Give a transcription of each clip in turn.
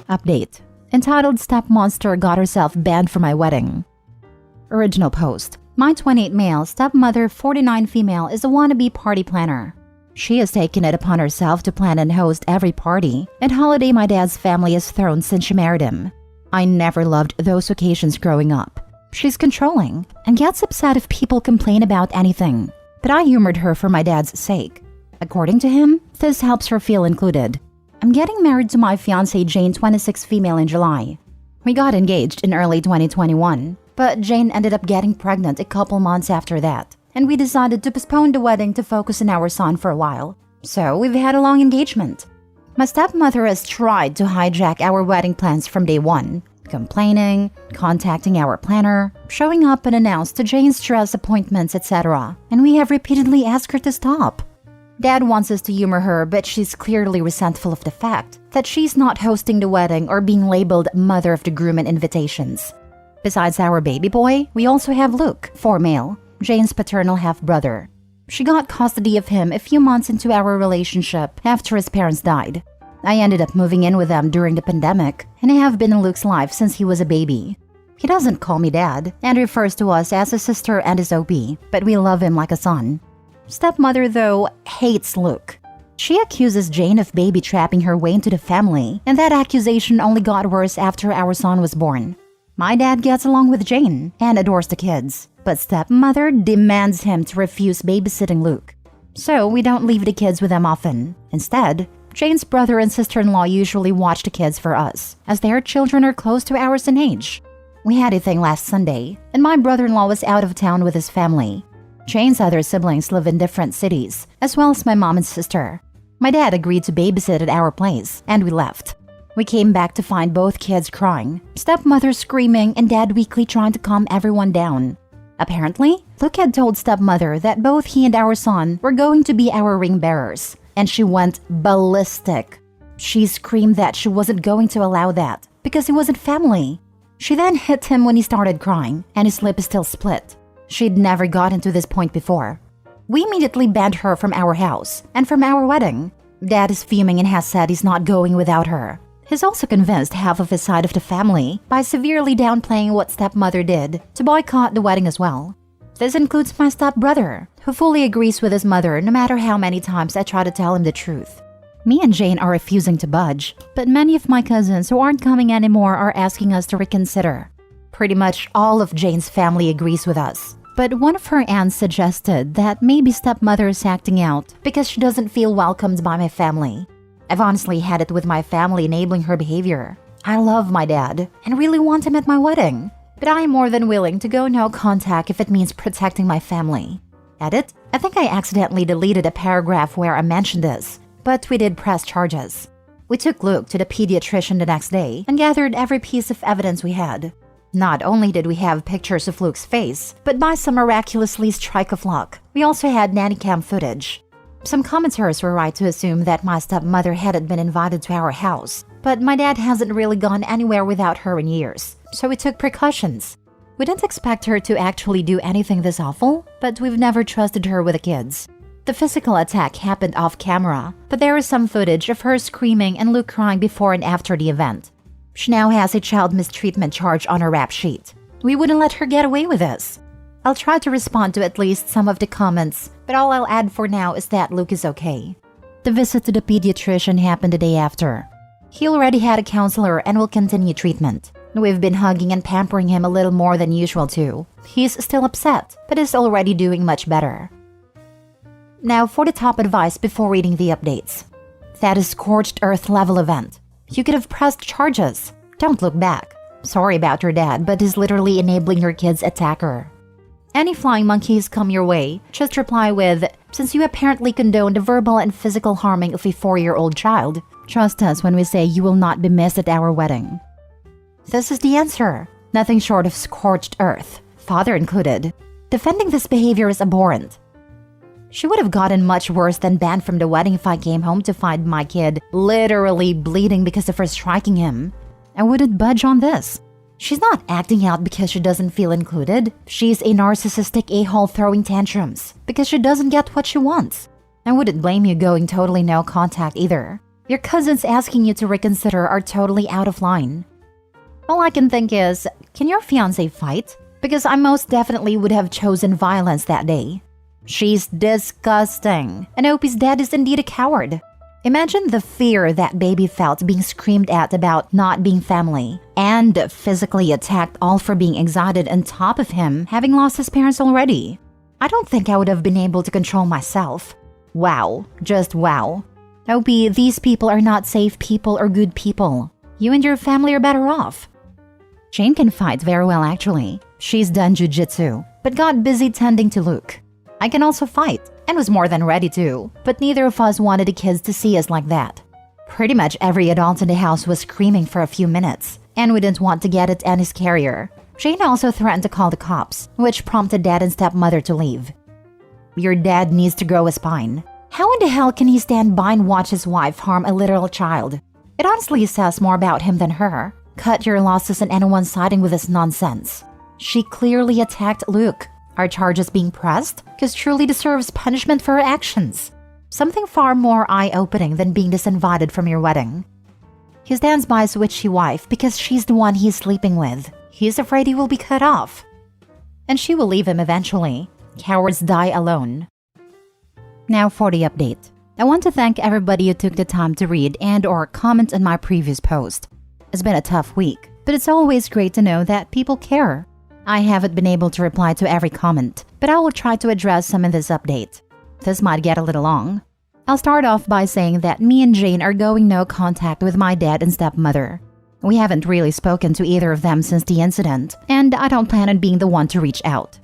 Update. Entitled Stepmonster got herself banned for my wedding. Original post. My 28 male, stepmother 49 female is a wannabe party planner. She has taken it upon herself to plan and host every party and holiday my dad's family has thrown since she married him. I never loved those occasions growing up. She's controlling and gets upset if people complain about anything, but I humored her for my dad's sake. According to him, this helps her feel included. I'm getting married to my fiancée Jane, 26 female, in July. We got engaged in early 2021, but Jane ended up getting pregnant a couple months after that, and we decided to postpone the wedding to focus on our son for a while. So we've had a long engagement. My stepmother has tried to hijack our wedding plans from day one, complaining, contacting our planner, showing up unannounced to Jane's dress appointments, etc., and we have repeatedly asked her to stop. Dad wants us to humor her, but she's clearly resentful of the fact that she's not hosting the wedding or being labeled mother of the groom in invitations. Besides our baby boy, we also have Luke, 4 male, Jane's paternal half-brother. She got custody of him a few months into our relationship after his parents died. I ended up moving in with them during the pandemic, and I have been in Luke's life since he was a baby. He doesn't call me dad and refers to us as a sister and his OP, but we love him like a son. Stepmother, though, hates Luke. She accuses Jane of baby-trapping her way into the family, and that accusation only got worse after our son was born. My dad gets along with Jane and adores the kids, but stepmother demands him to refuse babysitting Luke. So we don't leave the kids with them often. Instead, Jane's brother and sister-in-law usually watch the kids for us, as their children are close to ours in age. We had a thing last Sunday, and my brother-in-law was out of town with his family. Jane's other siblings live in different cities, as well as my mom and sister. My dad agreed to babysit at our place, and we left. We came back to find both kids crying, stepmother screaming, and dad weakly trying to calm everyone down. Apparently, Luke had told stepmother that both he and our son were going to be our ring bearers, and she went ballistic. She screamed that she wasn't going to allow that because he wasn't family. She then hit him when he started crying, and his lip is still split. She'd never gotten to this point before. We immediately banned her from our house and from our wedding. Dad is fuming and has said he's not going without her. He's also convinced half of his side of the family by severely downplaying what stepmother did to boycott the wedding as well. This includes my stepbrother, who fully agrees with his mother no matter how many times I try to tell him the truth. Me and Jane are refusing to budge, but many of my cousins who aren't coming anymore are asking us to reconsider. Pretty much all of Jane's family agrees with us, but one of her aunts suggested that maybe stepmother is acting out because she doesn't feel welcomed by my family. I've honestly had it with my family enabling her behavior. I love my dad and really want him at my wedding, but I am more than willing to go no contact if it means protecting my family. Edit: I think I accidentally deleted a paragraph where I mentioned this, but we did press charges. We took Luke to the pediatrician the next day and gathered every piece of evidence we had. Not only did we have pictures of Luke's face, but by some miraculously strike of luck, we also had nanny cam footage. Some commenters were right to assume that my stepmother hadn't been invited to our house, but my dad hasn't really gone anywhere without her in years, so we took precautions. We didn't expect her to actually do anything this awful, but we've never trusted her with the kids. The physical attack happened off camera, but there is some footage of her screaming and Luke crying before and after the event. She now has a child mistreatment charge on her rap sheet. We wouldn't let her get away with this. I'll try to respond to at least some of the comments, but all I'll add for now is that Luke is okay. The visit to the pediatrician happened the day after. He already had a counselor and will continue treatment. We've been hugging and pampering him a little more than usual too. He's still upset, but is already doing much better. Now for the top advice before reading the updates. That is scorched earth level event. You could have pressed charges. Don't look back. Sorry about your dad, but he's literally enabling your kid's attacker. Any flying monkeys come your way, just reply with, since you apparently condone the verbal and physical harming of a 4-year-old child, trust us when we say you will not be missed at our wedding. This is the answer. Nothing short of scorched earth, father included. Defending this behavior is abhorrent. She would have gotten much worse than banned from the wedding if I came home to find my kid literally bleeding because of her striking him. I wouldn't budge on this. She's not acting out because she doesn't feel included. She's a narcissistic a-hole throwing tantrums because she doesn't get what she wants. I wouldn't blame you going totally no contact either. Your cousins asking you to reconsider are totally out of line. All I can think is, can your fiancé fight? Because I most definitely would have chosen violence that day. She's disgusting, and Opie's dad is indeed a coward. Imagine the fear that baby felt being screamed at about not being family, and physically attacked all for being excited on top of him having lost his parents already. I don't think I would have been able to control myself. Wow, just wow. Opie, these people are not safe people or good people. You and your family are better off. Jane can fight very well actually. She's done jujitsu, but got busy tending to Luke. I can also fight, and was more than ready to, but neither of us wanted the kids to see us like that. Pretty much every adult in the house was screaming for a few minutes, and we didn't want to get it any scarier. Jane also threatened to call the cops, which prompted dad and stepmother to leave. Your dad needs to grow a spine. How in the hell can he stand by and watch his wife harm a literal child? It honestly says more about him than her. Cut your losses and anyone siding with this nonsense. She clearly attacked Luke. Are charges being pressed? Because truly deserves punishment for her actions. Something far more eye-opening than being disinvited from your wedding. He stands by his witchy wife because she's the one he's sleeping with. He's afraid he will be cut off. And she will leave him eventually. Cowards die alone. Now for the update. I want to thank everybody who took the time to read and or comment on my previous post. It's been a tough week, but it's always great to know that people care. I haven't been able to reply to every comment, but I will try to address some in this update. This might get a little long. I'll start off by saying that me and Jane are going no contact with my dad and stepmother. We haven't really spoken to either of them since the incident, and I don't plan on being the one to reach out.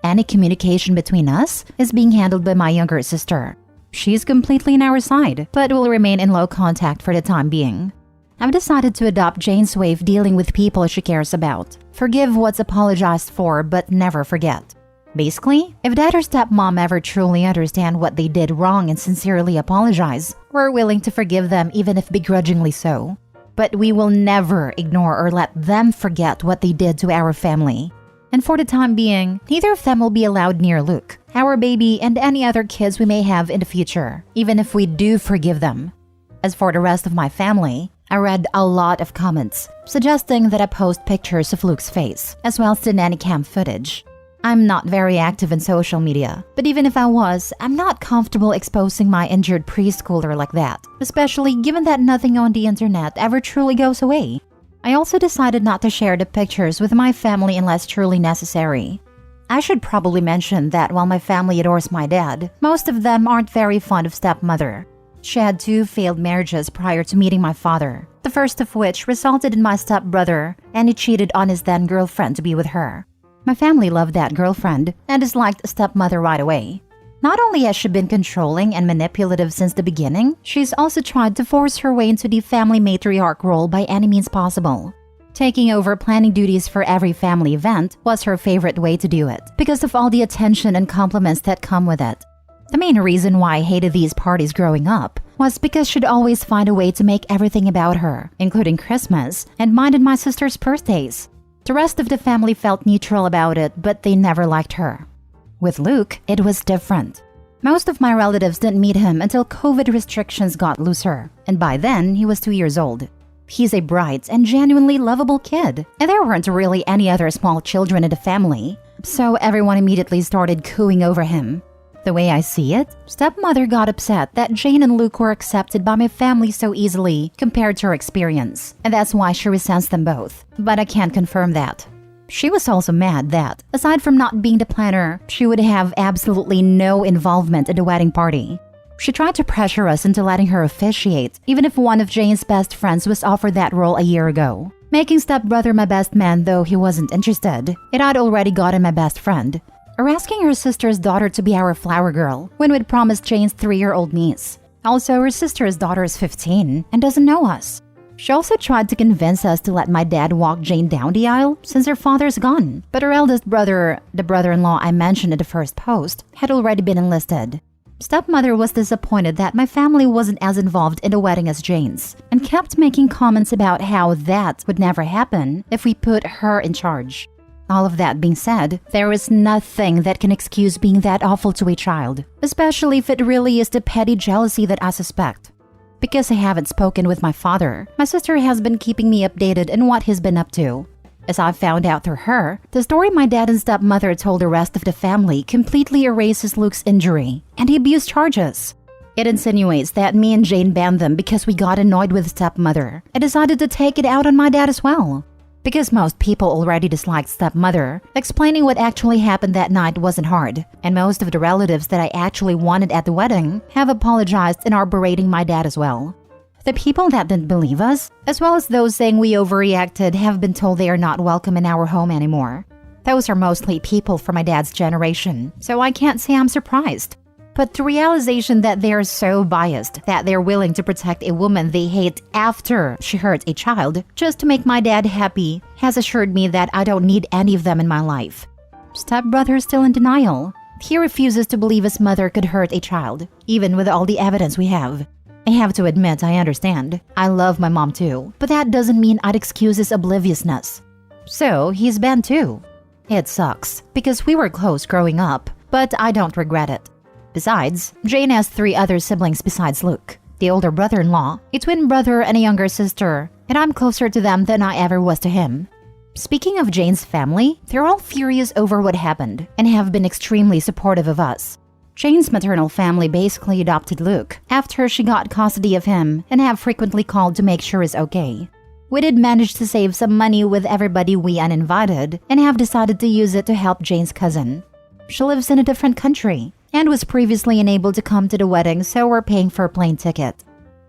Any communication between us is being handled by my younger sister. She's completely on our side, but will remain in low contact for the time being. I've decided to adopt Jane's way of dealing with people she cares about. Forgive what's apologized for, but never forget. Basically, if dad or stepmom ever truly understand what they did wrong and sincerely apologize, we're willing to forgive them even if begrudgingly so. But we will never ignore or let them forget what they did to our family. And for the time being, neither of them will be allowed near Luke, our baby, and any other kids we may have in the future, even if we do forgive them. As for the rest of my family, I read a lot of comments suggesting that I post pictures of Luke's face, as well as the nanny cam footage. I'm not very active in social media, but even if I was, I'm not comfortable exposing my injured preschooler like that, especially given that nothing on the internet ever truly goes away. I also decided not to share the pictures with my family unless truly necessary. I should probably mention that while my family adores my dad, most of them aren't very fond of stepmother. She had 2 failed marriages prior to meeting my father, the first of which resulted in my stepbrother, and he cheated on his then-girlfriend to be with her. My family loved that girlfriend and disliked stepmother right away. Not only has she been controlling and manipulative since the beginning, she's also tried to force her way into the family matriarch role by any means possible. Taking over planning duties for every family event was her favorite way to do it, because of all the attention and compliments that come with it. The main reason why I hated these parties growing up was because she'd always find a way to make everything about her, including Christmas, and mine and my sister's birthdays. The rest of the family felt neutral about it, but they never liked her. With Luke, it was different. Most of my relatives didn't meet him until COVID restrictions got looser, and by then, he was 2 years old. He's a bright and genuinely lovable kid, and there weren't really any other small children in the family, so everyone immediately started cooing over him. The way I see it, stepmother got upset that Jane and Luke were accepted by my family so easily compared to her experience, and that's why she resents them both, but I can't confirm that. She was also mad that, aside from not being the planner, she would have absolutely no involvement in the wedding party. She tried to pressure us into letting her officiate, even if one of Jane's best friends was offered that role a year ago. Making stepbrother my best man though he wasn't interested, it had already gotten my best friend. Or asking her sister's daughter to be our flower girl, when we'd promised Jane's 3-year-old niece. Also, her sister's daughter is 15 and doesn't know us. She also tried to convince us to let my dad walk Jane down the aisle since her father's gone, but her eldest brother, the brother-in-law I mentioned in the first post, had already been enlisted. Stepmother was disappointed that my family wasn't as involved in the wedding as Jane's, and kept making comments about how that would never happen if we put her in charge. All of that being said, there is nothing that can excuse being that awful to a child, especially if it really is the petty jealousy that I suspect. Because I haven't spoken with my father, my sister has been keeping me updated on what he's been up to. As I found out through her, the story my dad and stepmother told the rest of the family completely erases Luke's injury and the abuse charges. It insinuates that me and Jane banned them because we got annoyed with stepmother and decided to take it out on my dad as well. Because most people already disliked stepmother, explaining what actually happened that night wasn't hard, and most of the relatives that I actually wanted at the wedding have apologized and are berating my dad as well. The people that didn't believe us, as well as those saying we overreacted, have been told they are not welcome in our home anymore. Those are mostly people from my dad's generation, so I can't say I'm surprised. But the realization that they're so biased that they're willing to protect a woman they hate after she hurt a child just to make my dad happy has assured me that I don't need any of them in my life. Stepbrother is still in denial. He refuses to believe his mother could hurt a child, even with all the evidence we have. I have to admit, I understand. I love my mom too, but that doesn't mean I'd excuse his obliviousness. So, he's banned too. It sucks, because we were close growing up, but I don't regret it. Besides, Jane has 3 other siblings besides Luke, the older brother-in-law, a twin brother, and a younger sister, and I'm closer to them than I ever was to him. Speaking of Jane's family, they're all furious over what happened and have been extremely supportive of us. Jane's maternal family basically adopted Luke after she got custody of him and have frequently called to make sure he's okay. We did manage to save some money with everybody we uninvited and have decided to use it to help Jane's cousin. She lives in a different country and was previously unable to come to the wedding, so we're paying for a plane ticket.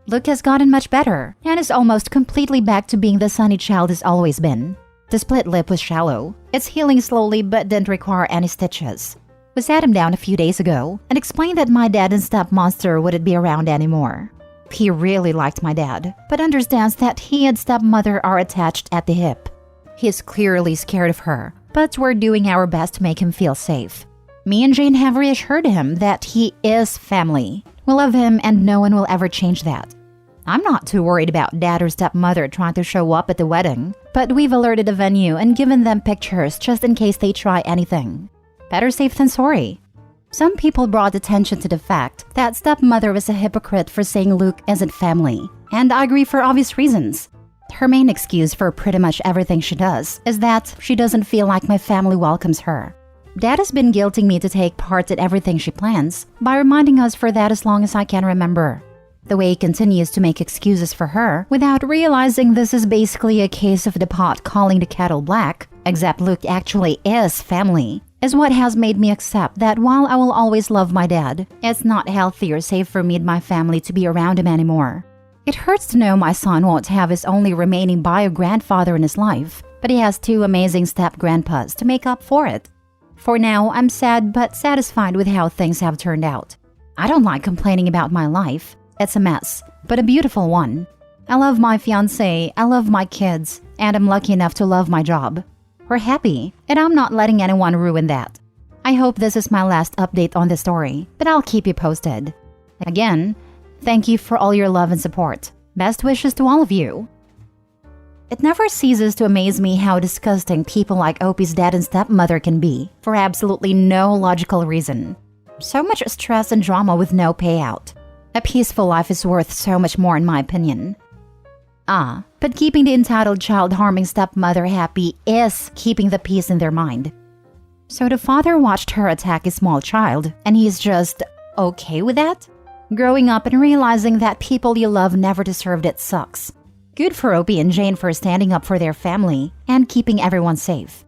Luke has gotten much better and is almost completely back to being the sunny child he's always been. The split lip was shallow. It's healing slowly but didn't require any stitches. We sat him down a few days ago and explained that my dad and stepmonster wouldn't be around anymore. He really liked my dad, but understands that he and stepmother are attached at the hip. He's clearly scared of her, but we're doing our best to make him feel safe. Me and Jane have reassured him that he is family. We love him and no one will ever change that. I'm not too worried about dad or stepmother trying to show up at the wedding, but we've alerted the venue and given them pictures just in case they try anything. Better safe than sorry. Some people brought attention to the fact that stepmother was a hypocrite for saying Luke isn't family, and I agree for obvious reasons. Her main excuse for pretty much everything she does is that she doesn't feel like my family welcomes her. Dad has been guilting me to take part in everything she plans by reminding us for that as long as I can remember. The way he continues to make excuses for her without realizing this is basically a case of the pot calling the kettle black, except Luke actually is family, is what has made me accept that while I will always love my dad, it's not healthy or safe for me and my family to be around him anymore. It hurts to know my son won't have his only remaining bio-grandfather in his life, but he has 2 amazing step-grandpas to make up for it. For now, I'm sad but satisfied with how things have turned out. I don't like complaining about my life. It's a mess, but a beautiful one. I love my fiancé, I love my kids, and I'm lucky enough to love my job. We're happy, and I'm not letting anyone ruin that. I hope this is my last update on the story, but I'll keep you posted. Again, thank you for all your love and support. Best wishes to all of you. It never ceases to amaze me how disgusting people like Opie's dad and stepmother can be, for absolutely no logical reason. So much stress and drama with no payout. A peaceful life is worth so much more in my opinion. But keeping the entitled child-harming stepmother happy is keeping the peace in their mind. So the father watched her attack a small child, and he's just okay with that? Growing up and realizing that people you love never deserved it sucks. Good for Opie and Jane for standing up for their family and keeping everyone safe.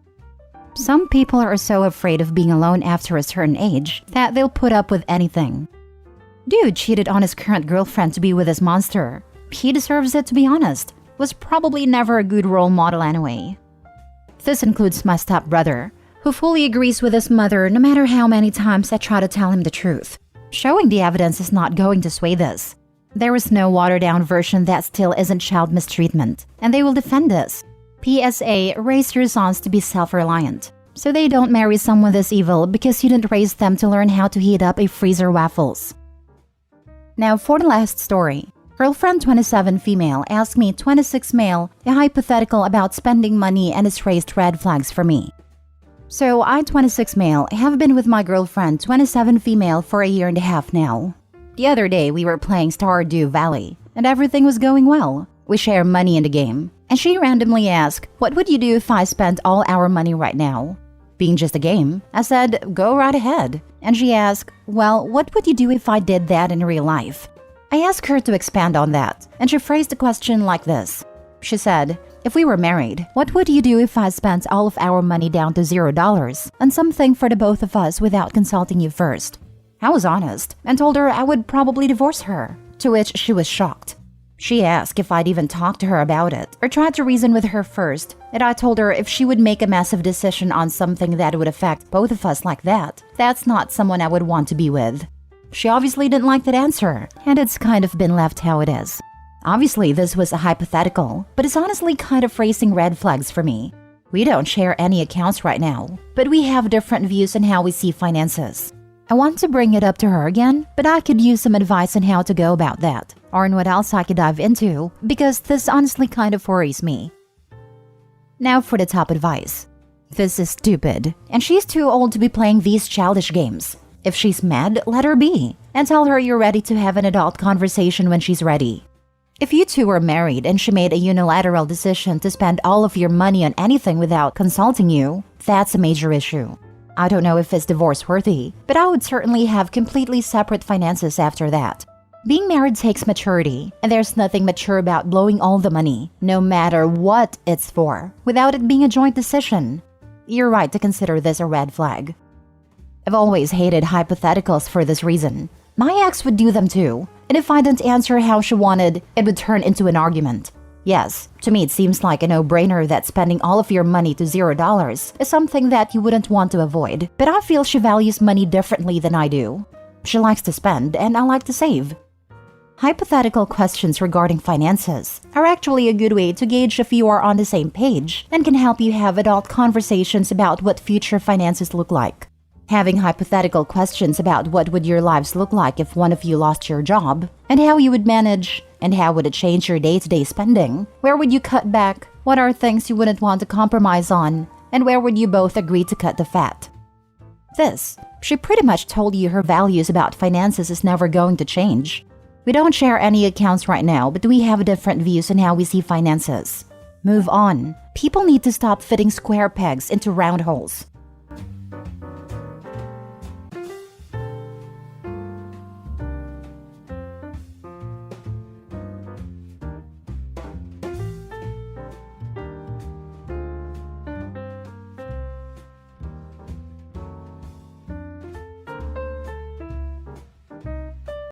Some people are so afraid of being alone after a certain age that they'll put up with anything. Dude cheated on his current girlfriend to be with his monster. He deserves it, to be honest. Was probably never a good role model anyway. This includes my stepbrother, who fully agrees with his mother no matter how many times I try to tell him the truth. Showing the evidence is not going to sway this. There is no watered-down version that still isn't child mistreatment, and they will defend this. PSA, raise your sons to be self-reliant, so they don't marry someone this evil because you didn't raise them to learn how to heat up a freezer waffles. Now for the last story. Girlfriend 27 female asked me 26 male a hypothetical about spending money and it's raised red flags for me. So I 26 male have been with my girlfriend 27 female for a year and a half now. The other day we were playing Stardew Valley. and everything was going well. We share money in the game, and she randomly asked, "What would you do if I spent all our money right now?" Being just a game, I said, "Go right ahead." And she asked, "Well, what would you do if I did that in real life?" I asked her to expand on that, and she phrased the question like this. She said, "If we were married, what would you do if I spent all of our money down to $0 on something for the both of us without consulting you first?" I was honest and told her I would probably divorce her, to which she was shocked. She asked if I'd even talked to her about it or tried to reason with her first, and I told her if she would make a massive decision on something that would affect both of us like that, that's not someone I would want to be with. She obviously didn't like that answer, and it's kind of been left how it is. Obviously, this was a hypothetical, but it's honestly kind of raising red flags for me. We don't share any accounts right now, but we have different views on how we see finances. I want to bring it up to her again, but I could use some advice on how to go about that, or on what else I could dive into, because this honestly kind of worries me. Now for the top advice. This is stupid, and she's too old to be playing these childish games. If she's mad, let her be, and tell her you're ready to have an adult conversation when she's ready. If you two were married and she made a unilateral decision to spend all of your money on anything without consulting you, that's a major issue. I don't know if it's divorce-worthy, but I would certainly have completely separate finances after that. Being married takes maturity, and there's nothing mature about blowing all the money, no matter what it's for, without it being a joint decision. You're right to consider this a red flag. I've always hated hypotheticals for this reason. My ex would do them too, and if I didn't answer how she wanted, it would turn into an argument. Yes, to me it seems like a no-brainer that spending all of your money to $0 is something that you wouldn't want to avoid, but I feel she values money differently than I do. She likes to spend, and I like to save. Hypothetical questions regarding finances are actually a good way to gauge if you are on the same page and can help you have adult conversations about what future finances look like. Having hypothetical questions about what would your lives look like if one of you lost your job, and how you would manage, and how would it change your day-to-day spending, where would you cut back, what are things you wouldn't want to compromise on, and where would you both agree to cut the fat. She pretty much told you her values about finances is never going to change. We don't share any accounts right now, but we have different views on how we see finances. Move on. People need to stop fitting square pegs into round holes.